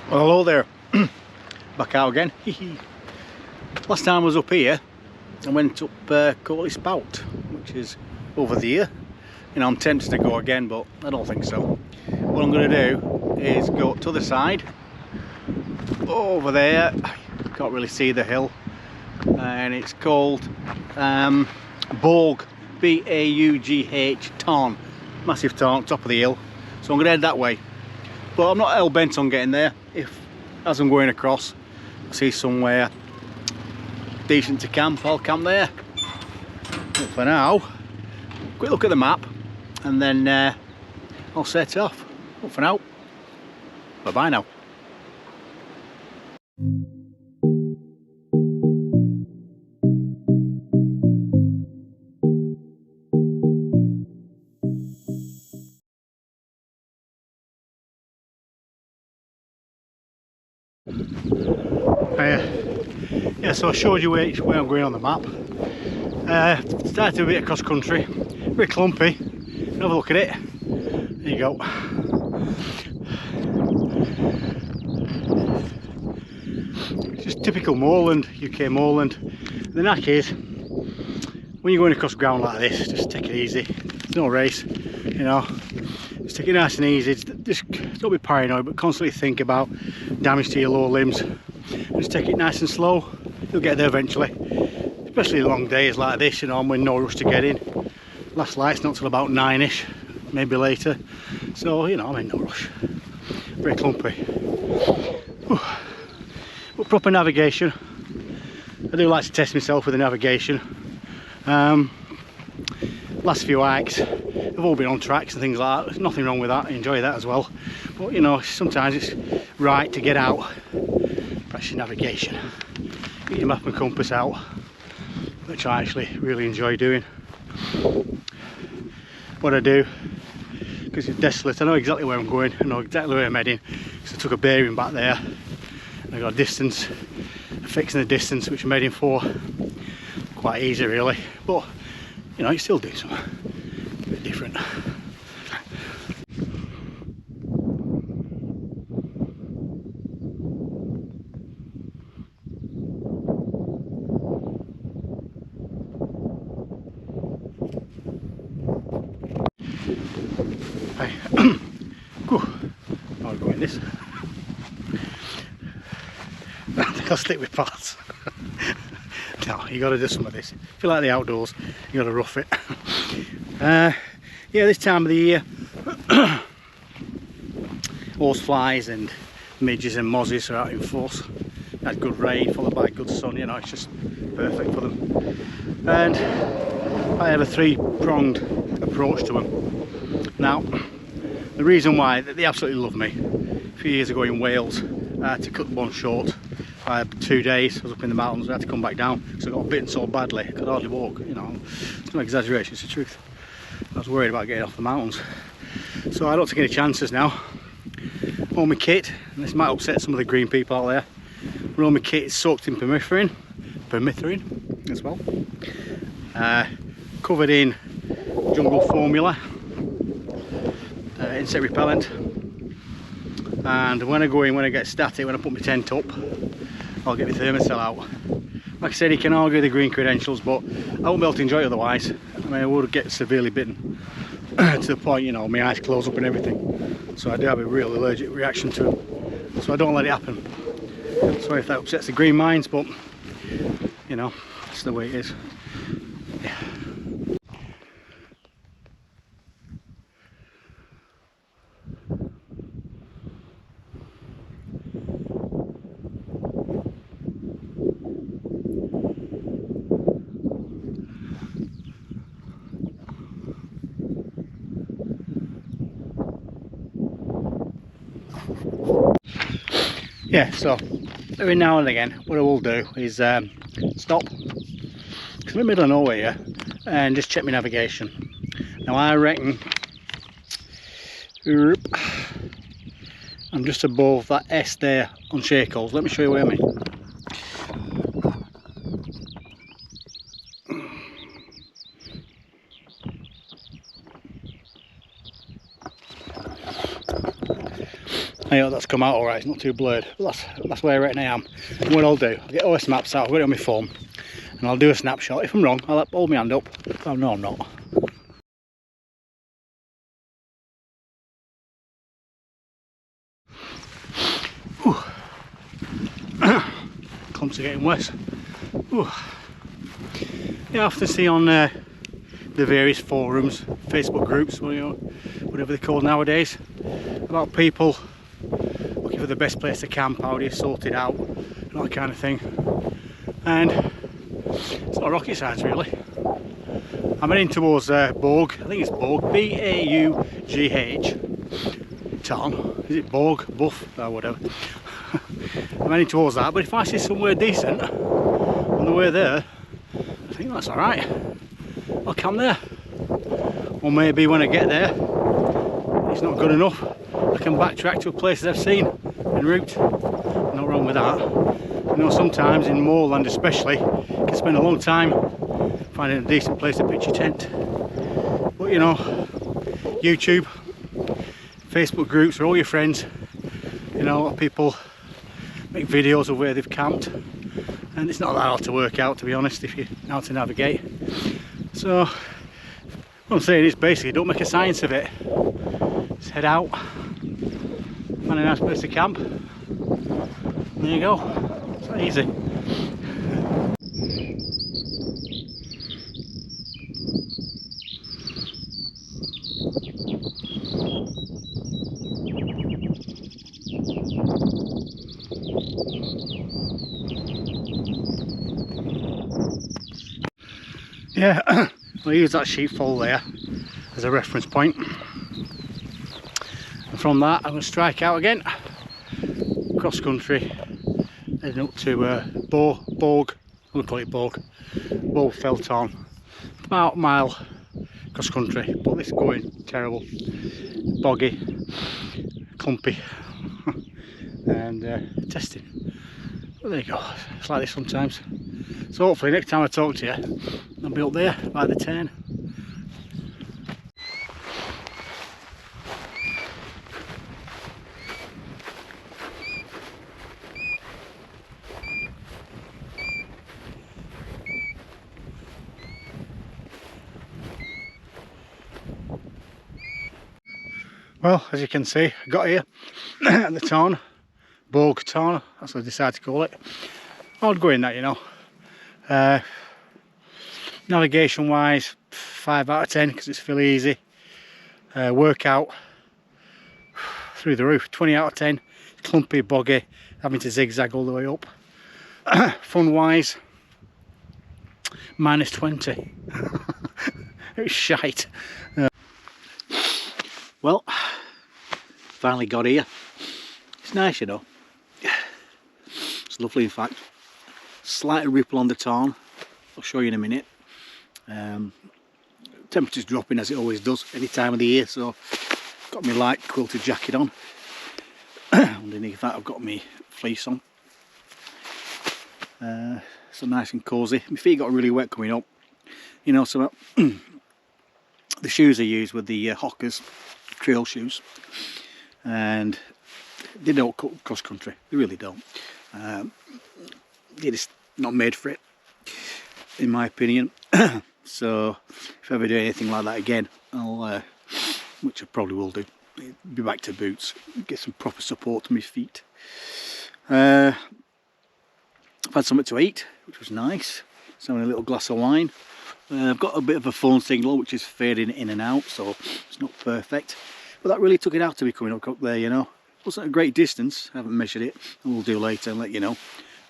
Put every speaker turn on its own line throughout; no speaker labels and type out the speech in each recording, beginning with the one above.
Well, hello there. Back out again. Last time I was up here, I went up Coatley Spout, which is over there. You know, I'm tempted to go again, but I don't think so. What I'm going to do is go to the other side, over there. I can't really see the hill, and it's called Baugh, B-A-U-G-H, Tarn. Massive tarn, top of the hill. So I'm going to head that way. But I'm not hell bent on getting there. If, as I'm going across, I see somewhere decent to camp, I'll camp there. But for now, quick look at the map, and then I'll set off. But for now, bye bye now. Yeah, so I showed you where I'm going on the map. Started a bit of cross country, a bit clumpy. Have a look at it. There you go. It's just typical moorland, UK moorland. The knack is, when you're going across ground like this, just take it easy. It's no race, you know. Just take it nice and easy. Just don't be paranoid, but constantly think about damage to your lower limbs. Just take it nice and slow. You'll get there eventually. Especially long days like this, you know, I'm in no rush to get in. Last light's not till about 9ish, maybe later. So, you know, I'm in no rush. Very clumpy. Whew. But proper navigation. I do like to test myself with the navigation. Last few hikes have all been on tracks and things like that. There's nothing wrong with that. I enjoy that as well. But you know, sometimes it's right to get out, press your navigation, get your map and compass out, which I actually really enjoy doing. What I do, because it's desolate, I know exactly where I'm going, I know exactly where I'm heading, because I took a bearing back there, and I got a distance, a fix in the distance which I'm heading for. Quite easy really, but you know, you still do something a bit different. Hey, I'll go in this. I think I'll stick with parts. No, you got to do some of this. If you like the outdoors, you got to rough it. Yeah, this time of the year, horseflies and midges and mozzies are out in force. Had good rain followed by good sun, you know, it's just perfect for them. And I have a three-pronged approach to them. Now, the reason why, they absolutely love me. A few years ago in Wales, I had to cut one short. I had 2 days, I was up in the mountains, I had to come back down because I got bitten so badly, I could hardly walk, you know. It's no exaggeration, it's the truth. I was worried about getting off the mountains. So I don't take any chances now. All my kit, and this might upset some of the green people out there, but all my kit is soaked in permethrin as well. Covered in jungle formula, insect repellent. And when I go in, when I get static, when I put my tent up, I'll get my thermocell out. Like I said, you can argue the green credentials, but I won't be able to enjoy it otherwise. I mean, I would get severely bitten to the point, you know, my eyes close up and everything. So I do have a real allergic reaction to them. So I don't let it happen. Sorry if that upsets the green minds, but you know, that's the way it is. Yeah. Yeah, so every now and again what I will do is stop, because I'm in the middle of nowhere here, and just check my navigation. Now I reckon I'm just above that S there on Howgills. Let me show you where I mean. I hope that's come out alright, it's not too blurred. But that's where right now I am. And what I'll do, I'll get OS maps out, I've got it on my phone, and I'll do a snapshot. If I'm wrong, I'll hold my hand up. Oh no, I'm not. Clumps are getting worse. Ooh. Yeah, I often see on the various forums, Facebook groups, whatever they're called nowadays, about people looking for the best place to camp, how do you sort it out, and that kind of thing. And it's not rocket science really. I'm heading towards Baugh. I think it's Baugh, B-A-U-G-H. Tarn. Is it Baugh? Buff? Or whatever. I'm heading towards that, but if I see somewhere decent on the way there, I think that's alright. I'll camp there. Or maybe when I get there, it's not good enough, I can backtrack to a place that I've seen en route. Not wrong with that. You know, sometimes in moorland especially, you can spend a long time finding a decent place to pitch your tent. But you know, YouTube, Facebook groups are all your friends. You know, a lot of people make videos of where they've camped, and it's not that hard to work out, to be honest, if you know how to navigate. So what I'm saying is basically don't make a science of it. Just head out, find a nice place to camp. There you go. It's that easy. Yeah, I'll use that sheepfold there as a reference point, and from that I'm going to strike out again cross country, heading up to Baugh, I'm going to call it Baugh, Fell Tarn, about a mile cross country, but this is going terrible, boggy, clumpy, and testing. But there you go, it's like this sometimes. So hopefully next time I talk to you, I'll be up there by the Tarn. Well, as you can see, I got here at the Tarn, Baugh Tarn, that's what I decided to call it. Hard going that, you know. Navigation wise, 5 out of 10 because it's fairly easy. Workout through the roof, 20 out of 10. Clumpy, boggy, having to zigzag all the way up. Fun wise, -20. It was shite. Well, finally got here. It's nice, you know. It's lovely, in fact. Slight ripple on the Tarn. I'll show you in a minute. Temperature's dropping as it always does any time of the year, so got my light quilted jacket on. Underneath that I've got my fleece on. So nice and cosy. My feet got really wet coming up. You know, so the shoes I use with the Howgills trail shoes, and they don't cut cross country. They really don't. They're just not made for it, in my opinion. So if I ever do anything like that again, I'll, which I probably will do, be back to boots, get some proper support to my feet. I've had something to eat, which was nice. So having a little glass of wine. I've got a bit of a phone signal which is fading in and out, so it's not perfect. But that really took it out to be coming up there, you know. Wasn't a great distance, I haven't measured it, and we'll do later and let you know.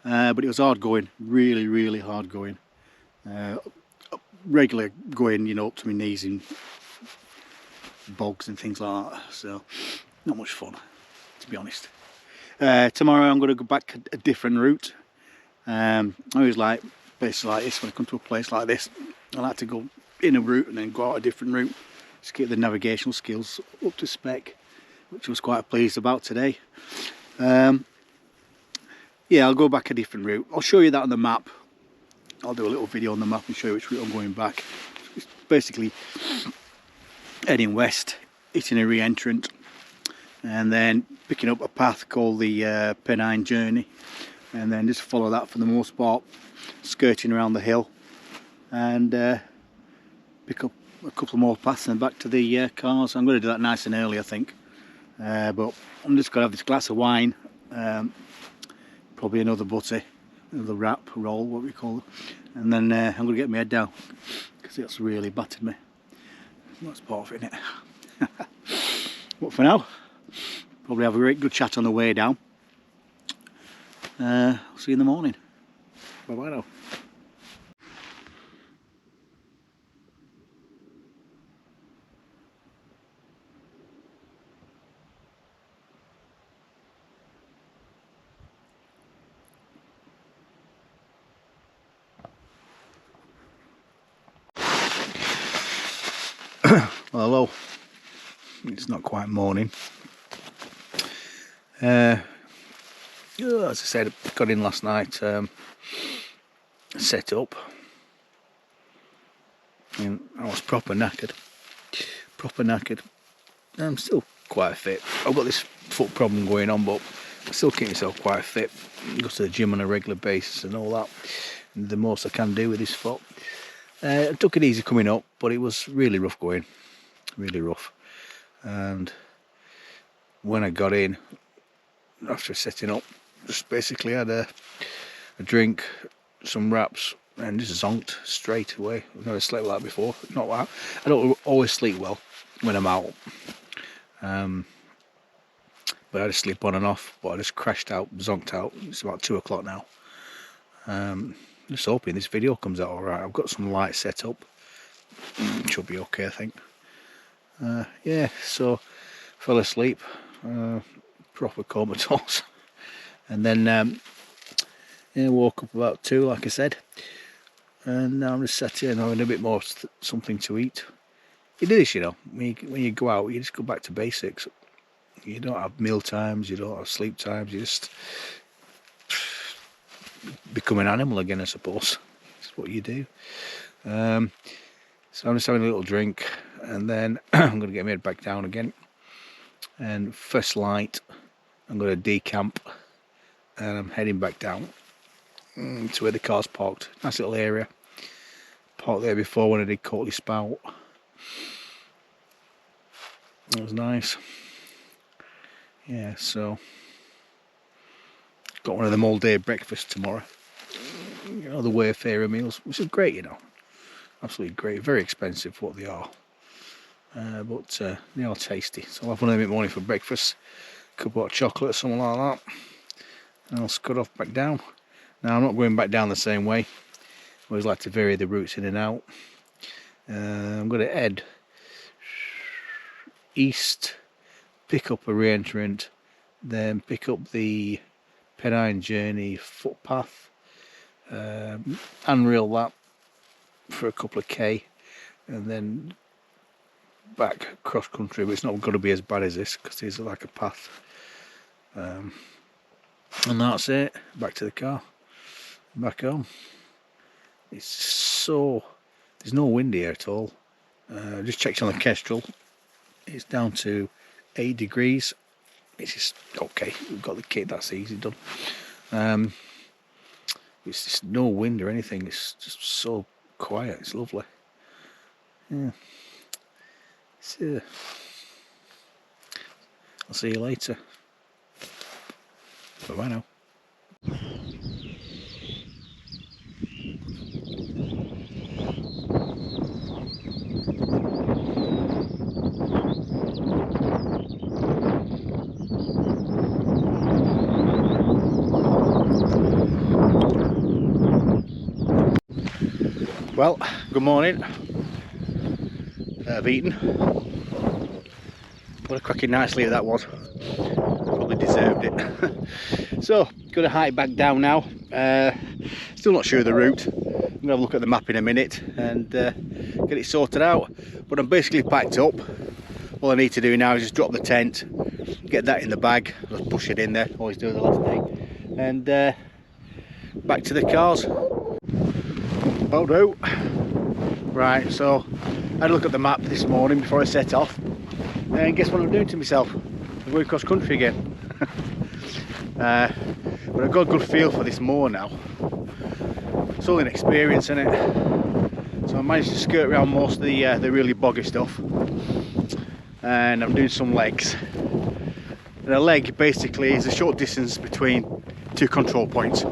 But it was hard going, really, really hard going. Regular going, you know, up to my knees in bogs and things like that. So, not much fun, to be honest. Tomorrow I'm going to go back a different route. I always like places like this, when I come to a place like this, I like to go in a route and then go out a different route. Just get the navigational skills up to spec, which I was quite pleased about today. Yeah, I'll go back a different route. I'll show you that on the map. I'll do a little video on the map and show you which route I'm going back. It's basically heading west, hitting a re-entrant, and then picking up a path called the Pennine Journey, and then just follow that for the most part, skirting around the hill, and pick up a couple more paths and back to the cars. I'm going to do that nice and early, I think, but I'm just going to have this glass of wine, probably another butty, another wrap, roll, what we call it, and then I'm going to get my head down because it's really battered me. That's part of it, isn't it? But for now, probably have a great good chat on the way down. I'll see you in the morning. Bye bye now. Well, hello. It's not quite morning. As I said, got in last night, set up, and I was proper knackered. I'm still quite fit. I've got this foot problem going on, but I still keep myself quite fit. Go to the gym on a regular basis and all that. And the most I can do with this foot. I took it easy coming up, but it was really rough going. Really rough. And when I got in, after setting up, just basically had a drink, some wraps, and just zonked straight away. I've never slept like that before. Not like I don't always sleep well when I'm out. But I just sleep on and off, but I just crashed out, zonked out. It's about 2 o'clock now. Just hoping this video comes out alright. I've got some light set up. Should be okay, I think. Yeah, so fell asleep, proper comatose, and then yeah, woke up about 2, like I said, and now I'm just sat here and having a bit more something to eat. It is, you know, when you go out, you just go back to basics. You don't have meal times, you don't have sleep times, you just become an animal again, I suppose. That's what you do. So I'm just having a little drink, and then I'm going to get my head back down again. And first light, I'm going to decamp, and I'm heading back down to where the car's parked. Nice little area. Parked there before when I did Courtly Spout. It was nice. Yeah, so got one of them all-day breakfasts tomorrow. You know, the Wayfarer meals, which is great, you know. Absolutely great. Very expensive for what they are. But they are tasty. So I'll have one of them in the morning for breakfast. A couple of chocolate or something like that. And I'll scud off back down. Now I'm not going back down the same way. I always like to vary the routes in and out. I'm going to head east, pick up a re-entrant, then pick up the Pennine Journey footpath, unreel that for a couple of K, and then back cross country, but it's not going to be as bad as this because it's like a path. And that's it. Back to the car, back home. It's so, there's no wind here at all. Just checked on the Kestrel. It's down to 8 degrees. It's just okay. We've got the kit. That's easy done. It's just no wind or anything. It's just so quiet. It's lovely. Yeah. So, I'll see you later. Bye bye now. Well, good morning. I've eaten. What a cracking night's sleep that was. Probably deserved it. So, going to hike back down now. Still not sure of the route. I'm going to have a look at the map in a minute and get it sorted out. But I'm basically packed up. All I need to do now is just drop the tent, get that in the bag, just push it in there, always do the last thing, and back to the cars. Baugh. Right, so I had a look at the map this morning before I set off, and guess what I'm doing to myself? we're going cross country again. But I've got a good feel for this moor now. It's all an experience, isn't it? So I managed to skirt around most of the really boggy stuff, and I'm doing some legs. And a leg basically is a short distance between two control points.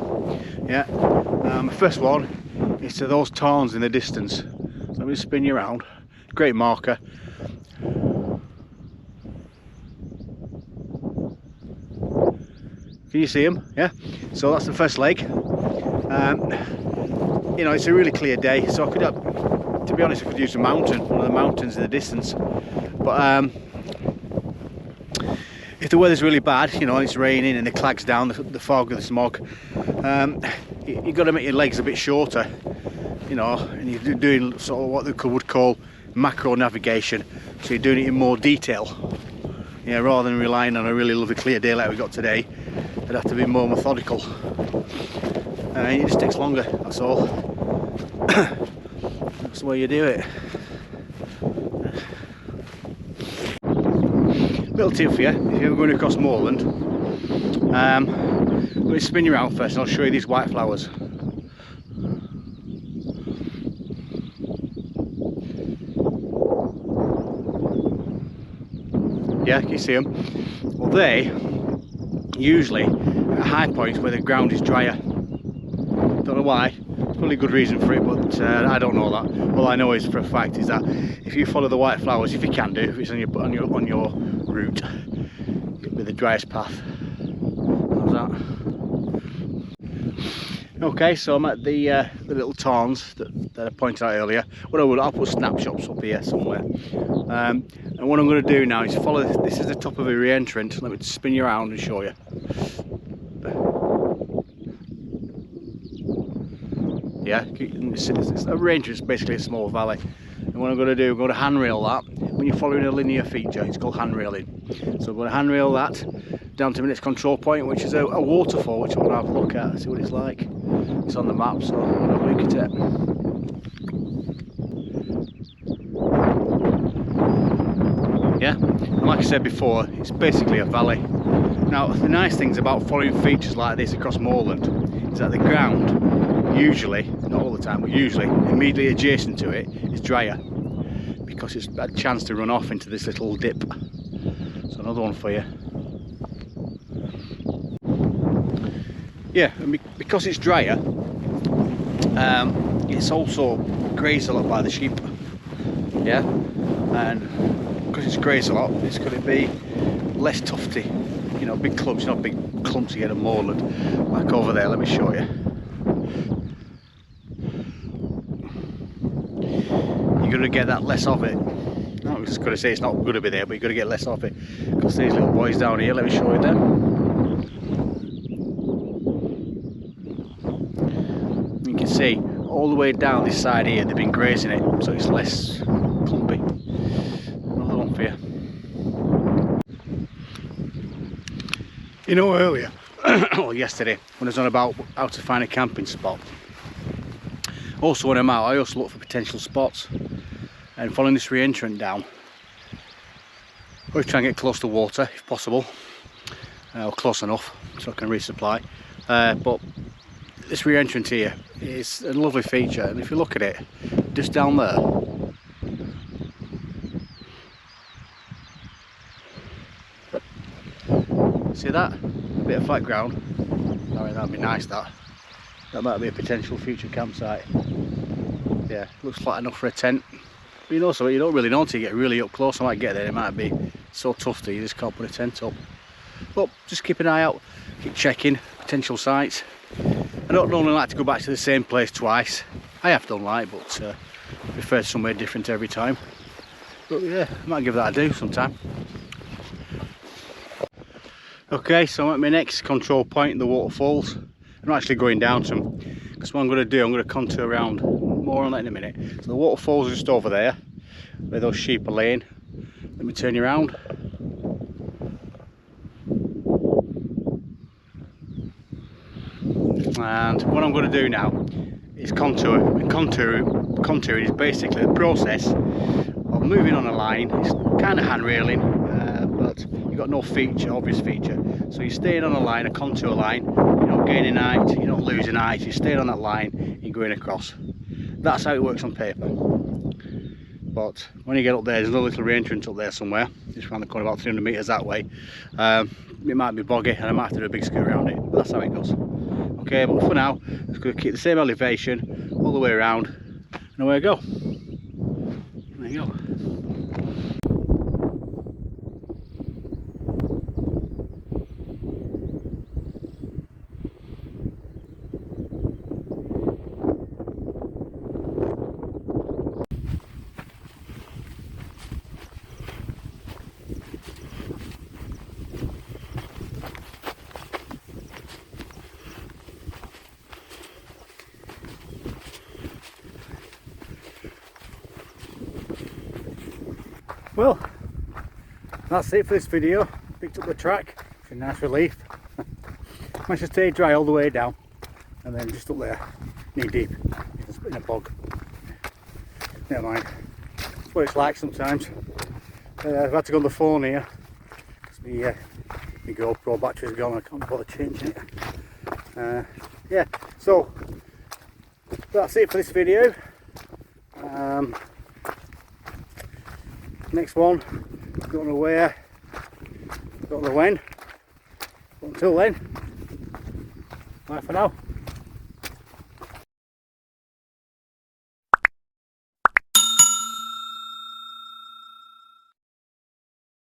Yeah. The first one is to those tarns in the distance. So let me spin you around. Great marker. Can you see them? Yeah. So that's the first leg. You know, it's a really clear day, so I could, to be honest, I could use a mountain, one of the mountains in the distance. But if the weather's really bad, you know, and it's raining and the clag's down, the fog, the smog, you've got to make your legs a bit shorter, you know, and you're doing sort of what they would call macro navigation, so you're doing it in more detail. Yeah, rather than relying on a really lovely clear day like we got today, it'd have to be more methodical. It just takes longer, that's all. That's the way you do it. Little tip for you, if you're going across moorland, let me spin you around first and I'll show you these white flowers. Yeah, can you see them? Well, they usually at high points where the ground is drier. Don't know why. There's probably a good reason for it, but I don't know that. All I know is for a fact is that if you follow the white flowers, if you can do, if it's on your route, it'll be the driest path. How's that? Okay, so I'm at the little tarns that I pointed out earlier. What I'll put snapshots up here somewhere. And what I'm going to do now is follow this is the top of a re-entrant. Let me spin you around and show you. Yeah, it's a re-entrant, it's basically a small valley. And what I'm going to do, I'm going to handrail that. When you're following a linear feature, it's called handrailing. So I'm going to handrail that down to my next control point, which is a waterfall, which I want to have a look at, see what it's like. It's on the map, so I'm going to have a look at it. Yeah, and like I said before, it's basically a valley. Now, the nice things about following features like this across moorland is that the ground usually, not all the time, but usually immediately adjacent to it is drier, because it's a chance to run off into this little dip. So another one for you. Yeah, and because it's drier, it's also grazed a lot by the sheep. Yeah, and because it's grazed a lot, it's going to be less tufty, you know, big clumps, not big clumps you get at moorland. Like over there, let me show you. You're going to get that less of it. No, I'm just going to say it's not going to be there, but you're going to get less of it. Because these little boys down here, let me show you them. You can see all the way down this side here, they've been grazing it, so it's less clumpy. Another one for you. You know, earlier, or yesterday, when I was on about how to find a camping spot, also when I'm out, I also look for potential spots, and following this re-entrant down, I always try and get close to water if possible, or close enough so I can resupply. But this re-entrant here is a lovely feature, and if you look at it, just down there, see that? A bit of flat ground. I mean, that'd be nice, that might be a potential future campsite. Yeah, looks flat enough for a tent. But you know something, you don't really know until you get really up close. I might get there, it might be so tough that you just can't put a tent up. But just keep an eye out, keep checking potential sites. I don't normally like to go back to the same place twice. I have done like, but I prefer somewhere different every time. But yeah, I might give that a do sometime. Okay, so I'm at my next control point, the waterfalls. I'm not actually going down to them, because what I'm going to do, I'm going to contour around. More on that in a minute. So the waterfalls are just over there, where those sheep are laying. Let me turn you around. And what I'm going to do now is contour. And contouring is basically the process of moving on a line. It's kind of hand railing, but you've got no feature, obvious feature. So you're staying on a line, a contour line. You're not gaining height, you're not losing height. You're staying on that line, you're going across. That's how it works on paper. But when you get up there, there's another little re-entrance up there somewhere, just around the corner, about 300 metres that way. It might be boggy and I might have to do a big scoot around it, but that's how it goes. Okay, but for now, it's going to keep the same elevation all the way around, and away I go. There you go. Well, that's it for this video. Picked up the track, it's a nice relief. Managed to stay dry all the way down, and then just up there, knee deep, in a bog. Never mind, that's what it's like sometimes. I've had to go on the phone here, because my GoPro battery's gone, I can't bother changing it. Yeah, so that's it for this video. Next one, don't know where, don't know when, but until then, bye for now.